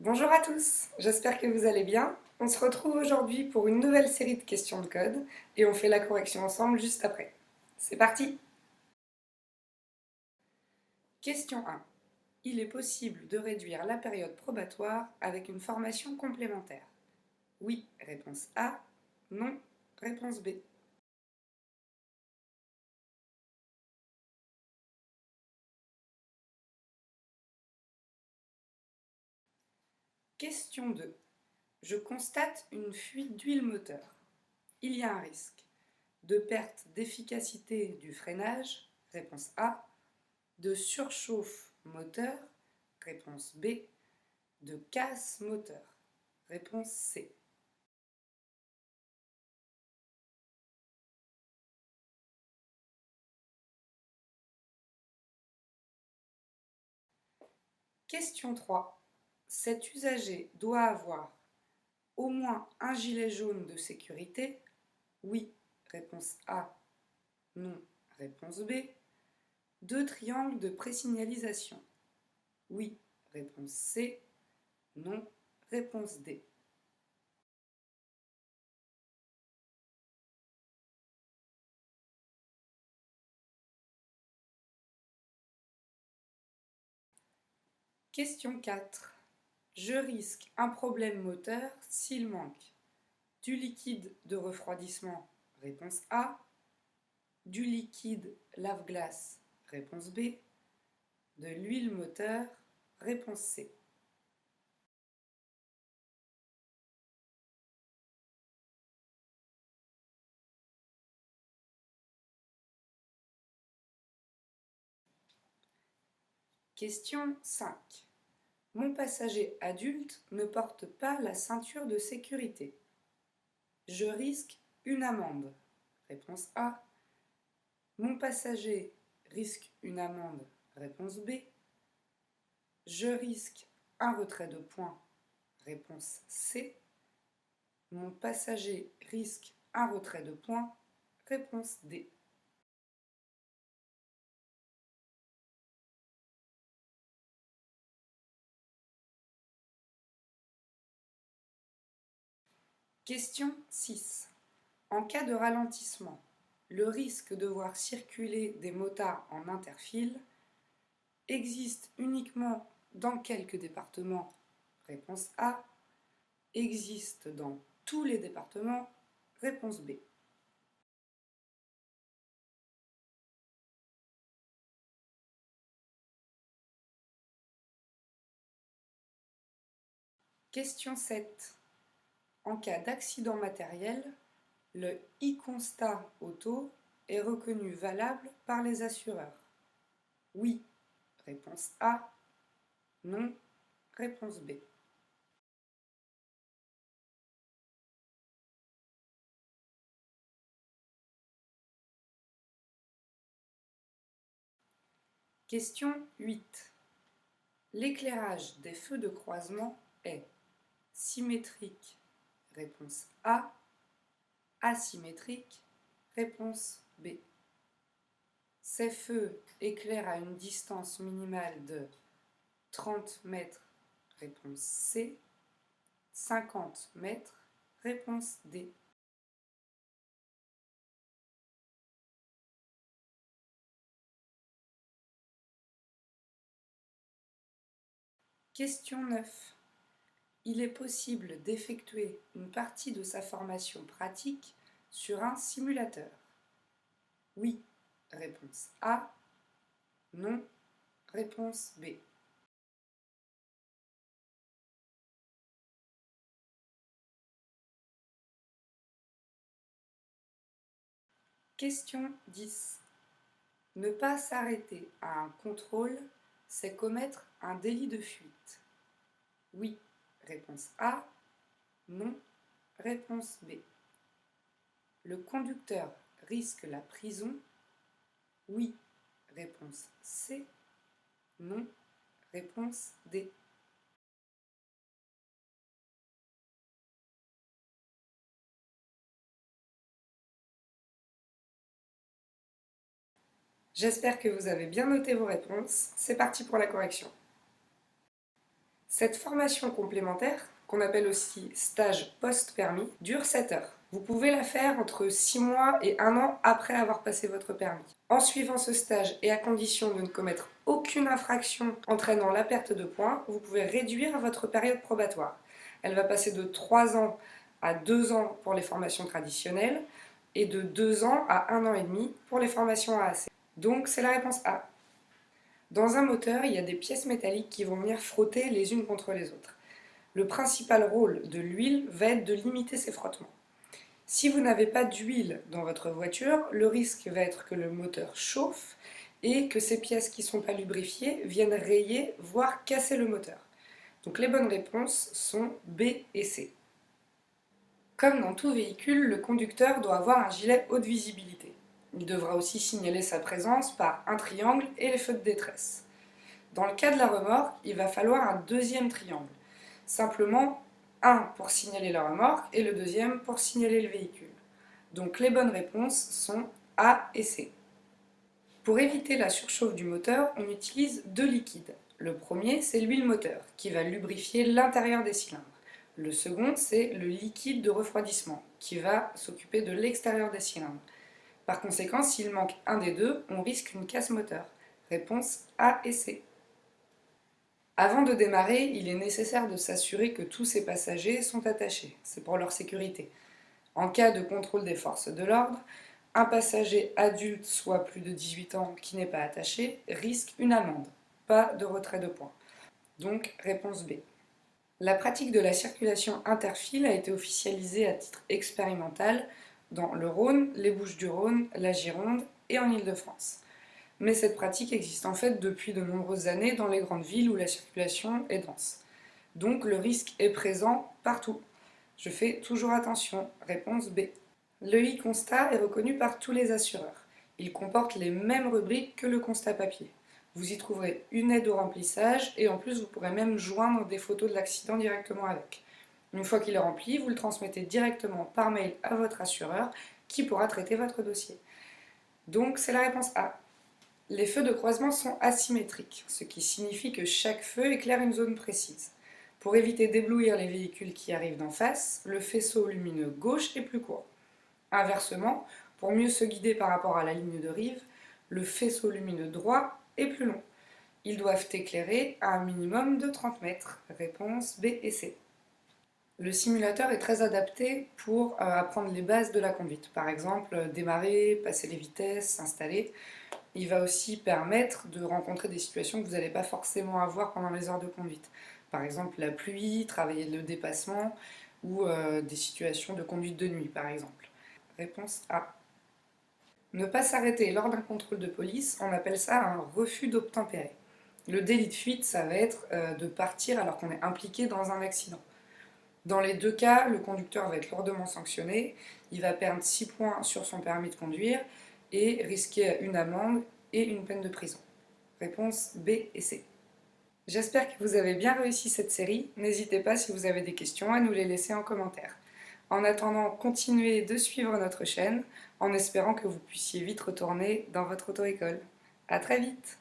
Bonjour à tous, j'espère que vous allez bien. On se retrouve aujourd'hui pour une nouvelle série de questions de code et on fait la correction ensemble juste après. C'est parti! Question 1. Il est possible de réduire la période probatoire avec une formation complémentaire. Oui, réponse A. Non, réponse B. Question 2. Je constate une fuite d'huile moteur. Il y a un risque de perte d'efficacité du freinage, réponse A, de surchauffe moteur, réponse B, de casse moteur, réponse C. Question 3. Cet usager doit avoir au moins un gilet jaune de sécurité. Oui, réponse A. Non, réponse B. Deux triangles de présignalisation. Oui, réponse C. Non, réponse D. Question 4. Je risque un problème moteur s'il manque du liquide de refroidissement, réponse A, du liquide lave-glace, réponse B, de l'huile moteur, réponse C. Question 5. Mon passager adulte ne porte pas la ceinture de sécurité. Je risque une amende. Réponse A. Mon passager risque une amende. Réponse B. Je risque un retrait de points. Réponse C. Mon passager risque un retrait de points. Réponse D. Question 6. En cas de ralentissement, le risque de voir circuler des motards en interfile existe uniquement dans quelques départements? Réponse A. Existe dans tous les départements? Réponse B. Question 7. En cas d'accident matériel, le e-constat auto est reconnu valable par les assureurs. Oui, réponse A. Non, réponse B. Question 8. L'éclairage des feux de croisement est symétrique, réponse A, asymétrique, réponse B. Ces feux éclairent à une distance minimale de 30 mètres, réponse C, 50 mètres, réponse D. Question 9. Il est possible d'effectuer une partie de sa formation pratique sur un simulateur. Oui, réponse A. Non, réponse B. Question 10. Ne pas s'arrêter à un contrôle, c'est commettre un délit de fuite. Oui, réponse A. Non, réponse B. Le conducteur risque la prison. Oui, réponse C. Non, réponse D. J'espère que vous avez bien noté vos réponses. C'est parti pour la correction. Cette formation complémentaire, qu'on appelle aussi stage post-permis, dure 7 heures. Vous pouvez la faire entre 6 mois et 1 an après avoir passé votre permis. En suivant ce stage et à condition de ne commettre aucune infraction entraînant la perte de points, vous pouvez réduire votre période probatoire. Elle va passer de 3 ans à 2 ans pour les formations traditionnelles et de 2 ans à 1 an et demi pour les formations AAC. Donc c'est la réponse A. Dans un moteur, il y a des pièces métalliques qui vont venir frotter les unes contre les autres. Le principal rôle de l'huile va être de limiter ces frottements. Si vous n'avez pas d'huile dans votre voiture, le risque va être que le moteur chauffe et que ces pièces qui ne sont pas lubrifiées viennent rayer, voire casser le moteur. Donc les bonnes réponses sont B et C. Comme dans tout véhicule, le conducteur doit avoir un gilet haute visibilité. Il devra aussi signaler sa présence par un triangle et les feux de détresse. Dans le cas de la remorque, il va falloir un deuxième triangle. Simplement, un pour signaler la remorque et le deuxième pour signaler le véhicule. Donc les bonnes réponses sont A et C. Pour éviter la surchauffe du moteur, on utilise deux liquides. Le premier, c'est l'huile moteur, qui va lubrifier l'intérieur des cylindres. Le second, c'est le liquide de refroidissement, qui va s'occuper de l'extérieur des cylindres. Par conséquent, s'il manque un des deux, on risque une casse moteur. Réponse A et C. Avant de démarrer, il est nécessaire de s'assurer que tous ces passagers sont attachés. C'est pour leur sécurité. En cas de contrôle des forces de l'ordre, un passager adulte, soit plus de 18 ans, qui n'est pas attaché, risque une amende, pas de retrait de points. Donc, réponse B. La pratique de la circulation interfile a été officialisée à titre expérimental dans le Rhône, les Bouches-du-Rhône, la Gironde et en Île-de-France. Mais cette pratique existe en fait depuis de nombreuses années dans les grandes villes où la circulation est dense. Donc le risque est présent partout. Je fais toujours attention. Réponse B. Le e-constat est reconnu par tous les assureurs. Il comporte les mêmes rubriques que le constat papier. Vous y trouverez une aide au remplissage et en plus vous pourrez même joindre des photos de l'accident directement avec. Une fois qu'il est rempli, vous le transmettez directement par mail à votre assureur qui pourra traiter votre dossier. Donc c'est la réponse A. Les feux de croisement sont asymétriques, ce qui signifie que chaque feu éclaire une zone précise. Pour éviter d'éblouir les véhicules qui arrivent d'en face, le faisceau lumineux gauche est plus court. Inversement, pour mieux se guider par rapport à la ligne de rive, le faisceau lumineux droit est plus long. Ils doivent éclairer à un minimum de 30 mètres. Réponse B et C. Le simulateur est très adapté pour apprendre les bases de la conduite. Par exemple, démarrer, passer les vitesses, s'installer. Il va aussi permettre de rencontrer des situations que vous n'allez pas forcément avoir pendant les heures de conduite. Par exemple, la pluie, travailler le dépassement ou des situations de conduite de nuit, par exemple. Réponse A. Ne pas s'arrêter lors d'un contrôle de police, on appelle ça un refus d'obtempérer. Le délit de fuite, ça va être de partir alors qu'on est impliqué dans un accident. Dans les deux cas, le conducteur va être lourdement sanctionné, il va perdre 6 points sur son permis de conduire et risquer une amende et une peine de prison. Réponse B et C. J'espère que vous avez bien réussi cette série. N'hésitez pas si vous avez des questions à nous les laisser en commentaire. En attendant, continuez de suivre notre chaîne en espérant que vous puissiez vite retourner dans votre auto-école. À très vite!